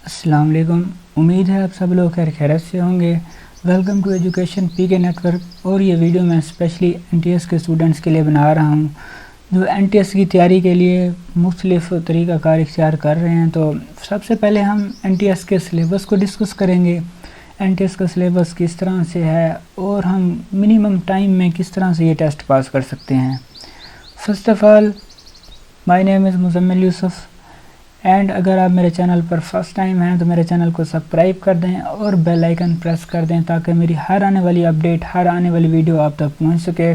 السلام علیکم، امید ہے آپ سب لوگ خیریت سے ہوں گے۔ ویلکم ٹو ایجوکیشن پی کے نیٹ ورک۔ اور یہ ویڈیو میں اسپیشلی این ٹی ایس کے اسٹوڈنٹس کے لیے بنا رہا ہوں جو این ٹی ایس کی تیاری کے لیے مختلف طریقہ کار اختیار کر رہے ہیں۔ تو سب سے پہلے ہم این ٹی ایس کے سلیبس کو ڈسکس کریں گے، این ٹی ایس کا سلیبس کس طرح سے ہے اور ہم منیمم ٹائم میں کس طرح سے یہ ٹیسٹ پاس کر سکتے ہیں۔ First of all, my name is Muzammil Yousuf, and اگر آپ میرے چینل پر فرسٹ ٹائم ہیں تو میرے چینل کو سبسکرائب کر دیں اور بیل آئیکن پریس کر دیں تاکہ میری ہر آنے والی اپڈیٹ، ہر آنے والی ویڈیو آپ تک پہنچ سکے۔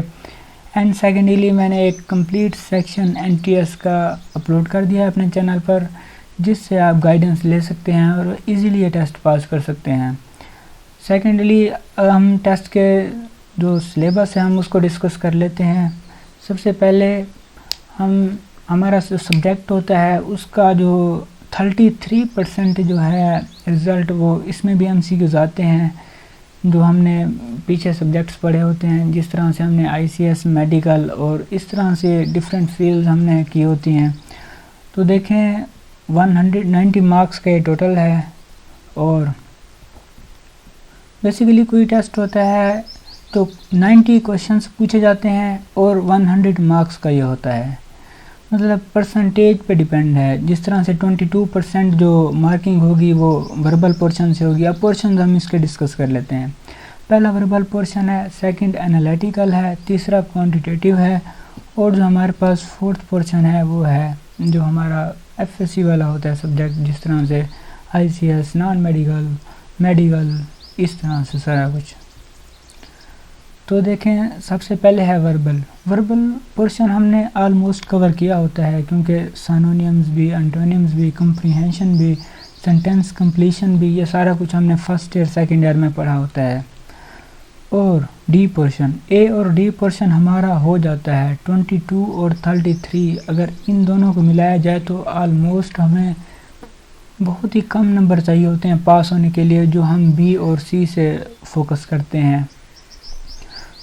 اینڈ سیکنڈلی، میں نے ایک complete section N T S کا اپلوڈ کر دیا ہے اپنے چینل پر، جس سے آپ گائیڈنس لے سکتے ہیں اور ایزیلی یہ ٹیسٹ پاس کر سکتے ہیں۔ سیکنڈلی، ہم ٹیسٹ کے جو سلیبس ہے ہم اس کو ڈسکس کر لیتے ہیں۔ سب سے پہلے ہمارا جو سبجیکٹ ہوتا ہے اس کا جو 33% جو ہے رزلٹ، وہ اس میں بھی ایم سی کیوز آتے ہیں جو ہم نے پیچھے سبجیکٹس پڑھے ہوتے ہیں، جس طرح سے ہم نے آئی سی ایس، میڈیکل اور اس طرح سے ڈیفرنٹ فیلڈز ہم نے کی ہوتی ہیں۔ تو دیکھیں 190 مارکس کا یہ ٹوٹل ہے، اور بیسیکلی کوئی ٹیسٹ ہوتا ہے تو 90 کوشچنس پوچھے جاتے ہیں اور 100 مارکس کا یہ ہوتا ہے، مطلب پرسنٹیج پہ ڈیپینڈ ہے۔ جس طرح سے 22% جو مارکنگ ہوگی وہ وربل پورشن سے ہوگی۔ اب پورشنز ہم اس کے ڈسکس کر لیتے ہیں۔ پہلا وربل پورشن ہے، سیکنڈ انالیٹیکل ہے، تیسرا کوانٹیٹیو ہے، اور جو ہمارے پاس فورتھ پورشن ہے وہ ہے جو ہمارا ایف ایس سی والا ہوتا ہے سبجیکٹ، جس طرح سے I C S, non medical, medical, اس طرح سے سارا کچھ۔ تو دیکھیں سب سے پہلے ہے وربل پورشن ہم نے آلموسٹ کور کیا ہوتا ہے، کیونکہ سینونیمز بھی، انٹونیمز بھی، کمپریہنشن بھی، سینٹینس کمپلیشن بھی، یہ سارا کچھ ہم نے فرسٹ ایئر سیکنڈ ایئر میں پڑھا ہوتا ہے۔ اور ڈی پورشن، اے اور ڈی پورشن ہمارا ہو جاتا ہے 22 اور 33۔ اگر ان دونوں کو ملایا جائے تو آلموسٹ ہمیں بہت ہی کم نمبر چاہیے ہوتے ہیں پاس ہونے کے لیے، جو ہم بی اور سی سے فوکس کرتے ہیں۔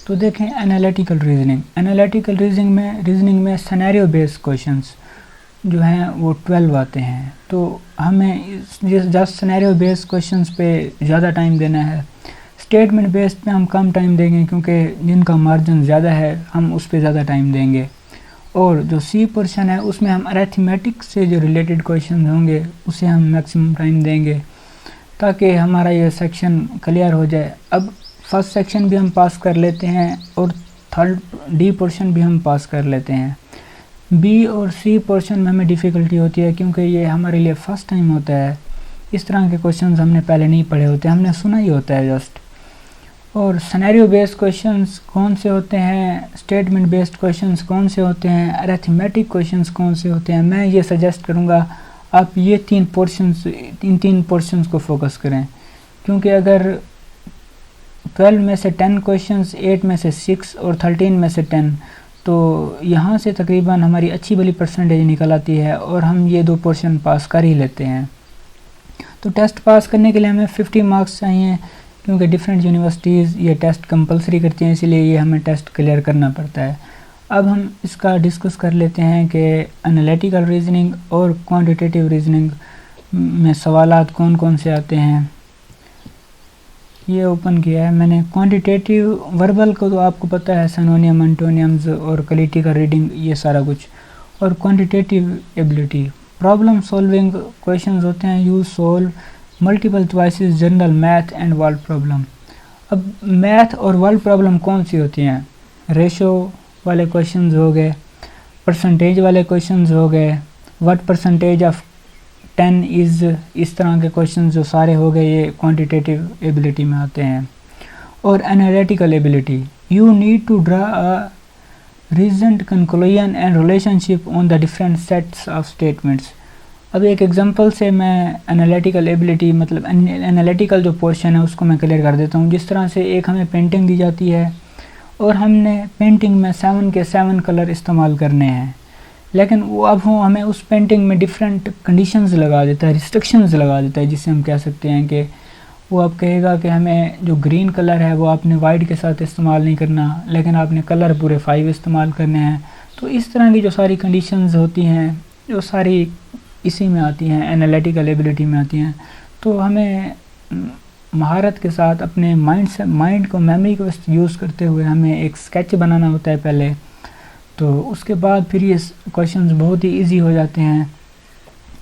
تو دیکھیں انالیٹیکل ریزننگ میں سینیریو بیس کوشچنس جو ہیں وہ 12 آتے ہیں، تو ہمیں جسٹ سینیریو بیس کوشچنس پہ زیادہ ٹائم دینا ہے۔ اسٹیٹمنٹ بیس پہ ہم کم ٹائم دیں گے کیونکہ جن کا مارجن زیادہ ہے ہم اس پہ زیادہ ٹائم دیں گے۔ اور جو سی پورشن ہے اس میں ہم اریتھمیٹک سے جو ریلیٹڈ کوشچنز ہوں گے اسے ہم میکسیمم ٹائم دیں گے تاکہ ہمارا یہ سیکشن کلیئر ہو جائے۔ اب فرسٹ سیکشن بھی ہم پاس کر لیتے ہیں اور تھرڈ ڈی پورشن بھی ہم پاس کر لیتے ہیں۔ بی اور سی پورشن میں ہمیں ڈیفیکلٹی ہوتی ہے کیونکہ یہ ہمارے لیے فرسٹ ٹائم ہوتا ہے، اس طرح کے کوشچنز ہم نے پہلے نہیں پڑھے ہوتے، ہم نے سنا ہی ہوتا ہے جسٹ۔ اور سینیریو بیسڈ کوشچنز کون سے ہوتے ہیں، اسٹیٹمنٹ بیسڈ کوشچنز کون سے ہوتے ہیں، اریتھمیٹک کوشچنز کون سے ہوتے ہیں، میں یہ سجیسٹ کروں گا آپ یہ تین پورشنز کو فوکس کریں، کیونکہ اگر 12 میں سے 10 کوشچنز، 8 میں سے 6 اور 13 میں سے 10، تو یہاں سے تقریباً ہماری اچھی بلی پرسنٹیج نکل آتی ہے اور ہم یہ دو پورشن پاس کر ہی لیتے ہیں۔ تو ٹیسٹ پاس کرنے کے لیے ہمیں 50 مارکس چاہیے، کیونکہ ڈیفرنٹ یونیورسٹیز یہ ٹیسٹ کمپلسری کرتی ہیں، اسی لیے یہ ہمیں ٹیسٹ کلیئر کرنا پڑتا ہے۔ اب ہم اس کا ڈسکس کر لیتے ہیں کہ انالیٹیکل ریزننگ اور کوانٹیٹیو ریزننگ میں سوالات کون کون سے آتے ہیں۔ یہ اوپن کیا ہے میں نے۔ کوانٹیٹیو وربل کو تو آپ کو پتہ ہے، سینونیم، انٹونیمز اور کلیٹیکل ریڈنگ، یہ سارا کچھ۔ اور quantitative ability, problem solving questions ہوتے ہیں، یوز سولو، multiple choices, general math and word problem. اب میتھ اور ورڈ پرابلم کون سی ہوتی ہیں؟ ریشو والے کویشچنز ہو گئے، پرسنٹیج والے کویشچنز ہو گئے، وٹ پرسنٹیج آف 10 از، اس طرح کے کویشچنز جو سارے ہو گئے یہ کوانٹیٹیو ایبلٹی میں آتے ہیں۔ اور analytical ability, you need to draw a reasoned conclusion and relationship on the different sets of statements. اب ایک ایگزامپل سے میں انالیٹیکل ایبلٹی، مطلب انالیٹیکل جو پورشن ہے اس کو میں کلیئر کر دیتا ہوں۔ جس طرح سے ایک ہمیں پینٹنگ دی جاتی ہے اور ہم نے پینٹنگ میں 7 کے 7 کلر استعمال کرنے ہیں، لیکن وہ اب ہمیں اس پینٹنگ میں ڈیفرنٹ کنڈیشنز لگا دیتا ہے، ریسٹرکشنز لگا دیتا ہے، جس سے ہم کہہ سکتے ہیں کہ وہ اب کہے گا کہ ہمیں جو گرین کلر ہے وہ آپ نے وائٹ کے ساتھ استعمال نہیں کرنا، لیکن آپ نے کلر پورے 5 استعمال کرنے ہیں۔ تو اس طرح کی جو ساری کنڈیشنز ہوتی ہیں، جو ساری اسی میں آتی ہیں، انالیٹیکل ایبلٹی میں آتی ہیں۔ تو ہمیں مہارت کے ساتھ اپنے مائنڈ کو میموری کو یوز کرتے ہوئے ہمیں ایک اسکیچ بنانا ہوتا ہے پہلے، تو اس کے بعد پھر یہ کویشچنز بہت ہی ایزی ہو جاتے ہیں۔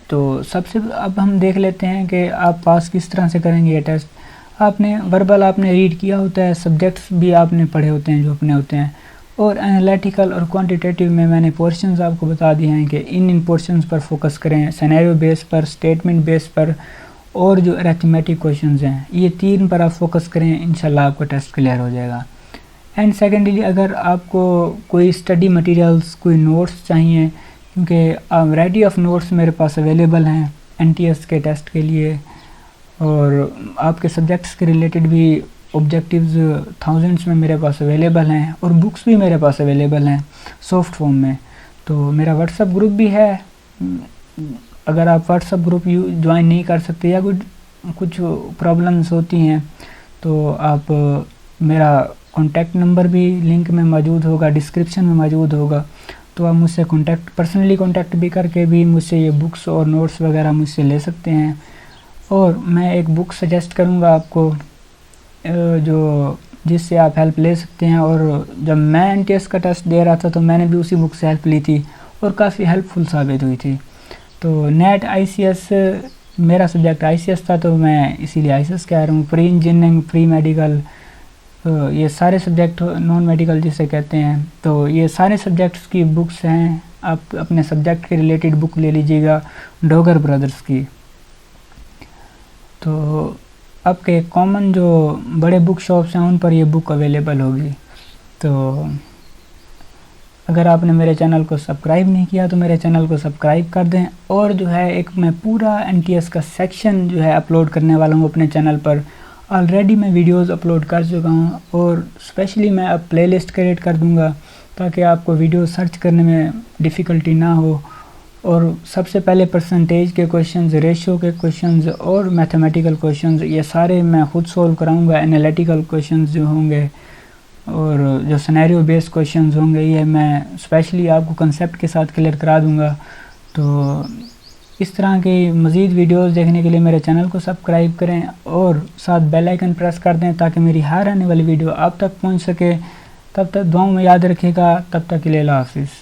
تو اب ہم دیکھ لیتے ہیں کہ آپ پاس کس طرح سے کریں گے یہ ٹیسٹ۔ وربل آپ نے ریڈ کیا ہوتا ہے، سبجیکٹس بھی آپ نے پڑھے ہوتے ہیں جو اپنے ہوتے ہیں، اور انالیٹیکل اور کوانٹیٹیو میں نے پورشنز آپ کو بتا دیے ہیں کہ ان پورشنز پر فوکس کریں، سینیریو بیس پر، اسٹیٹمنٹ بیس پر، اور جو ارتھمیٹک کویشچنز ہیں یہ 3 پر آپ فوکس کریں، انشاءاللہ آپ کا ٹیسٹ کلیئر ہو جائے گا۔ اینڈ سیکنڈلی اگر آپ کو کوئی اسٹڈی مٹیریلز، کوئی نوٹس چاہیے، کیونکہ ویرائٹی آف نوٹس میرے پاس اویلیبل ہیں NTS کے ٹیسٹ کے لیے، اور آپ کے سبجیکٹس کے ریلیٹڈ بھی آبجیکٹیوز تھاؤزنڈس میں میرے پاس اویلیبل ہیں، اور بکس بھی میرے پاس اویلیبل ہیں سافٹ فارم میں۔ تو میرا واٹس ایپ گروپ بھی ہے، اگر آپ واٹس ایپ گروپ جوائن نہیں کر سکتے یا کچھ پرابلمس ہوتی ہیں تو آپ میرا کانٹیکٹ نمبر بھی لنک میں موجود ہوگا، ڈسکرپشن میں موجود ہوگا، تو آپ مجھ سے پرسنلی کانٹیکٹ بھی کر کے بھی مجھ سے یہ بکس اور نوٹس وغیرہ مجھ سے لے سکتے ہیں۔ اور میں ایک بک سجیسٹ کروں گا آپ کو جس سے آپ ہیلپ لے سکتے ہیں، اور جب میں NTS کا ٹیسٹ دے رہا تھا تو میں نے بھی اسی بک سے ہیلپ لی تھی اور کافی ہیلپ فل ثابت ہوئی تھی۔ تو نیٹ ICS میرا سبجیکٹ ICS تھا، تو میں اسی لیے ICS کہہ رہا ہوں۔ پری انجینئرنگ، پری میڈیکل، یہ سارے سبجیکٹ، نان میڈیکل جسے کہتے ہیں، تو یہ سارے سبجیکٹس کی بکس ہیں۔ آپ اپنے سبجیکٹ کے ریلیٹڈ بک لے لیجیے گا ڈوگر برادرز کی۔ تو آپ کے کامن جو بڑے بک شاپس ہیں ان پر یہ بک اویلیبل ہوگی۔ تو اگر آپ نے میرے چینل کو سبسکرائب نہیں کیا تو میرے چینل کو سبسکرائب کر دیں، اور جو ہے ایک میں پورا NTS کا سیکشن جو ہے اپلوڈ کرنے والا ہوں اپنے چینل پر۔ آلریڈی میں ویڈیوز اپلوڈ کر چکا ہوں، اور اسپیشلی میں اب پلے لسٹ کریٹ کر دوں گا تاکہ آپ کو ویڈیو سرچ کرنے میں ڈیفیکلٹی نہ ہو، اور سب سے پہلے پرسنٹیج کے کویشچنز، ریشو کے کویشچنز اور میتھمیٹیکل کویشچنز یہ سارے میں خود سولو کراؤں گا۔ انالیٹیکل کویشچنز جو ہوں گے اور جو سینیریو بیس کویشچنز ہوں گے یہ میں اسپیشلی آپ کو کنسیپٹ کے ساتھ کلیئر کرا دوں گا۔ تو اس طرح کی مزید ویڈیوز دیکھنے کے لیے میرے چینل کو سبسکرائب کریں اور ساتھ بیل آئیکن پریس کر دیں تاکہ میری ہر آنے والی ویڈیو آپ تک پہنچ سکے۔ تب تک دعاؤں میں یاد رکھے گا، تب تک کے لیے اللہ حافظ۔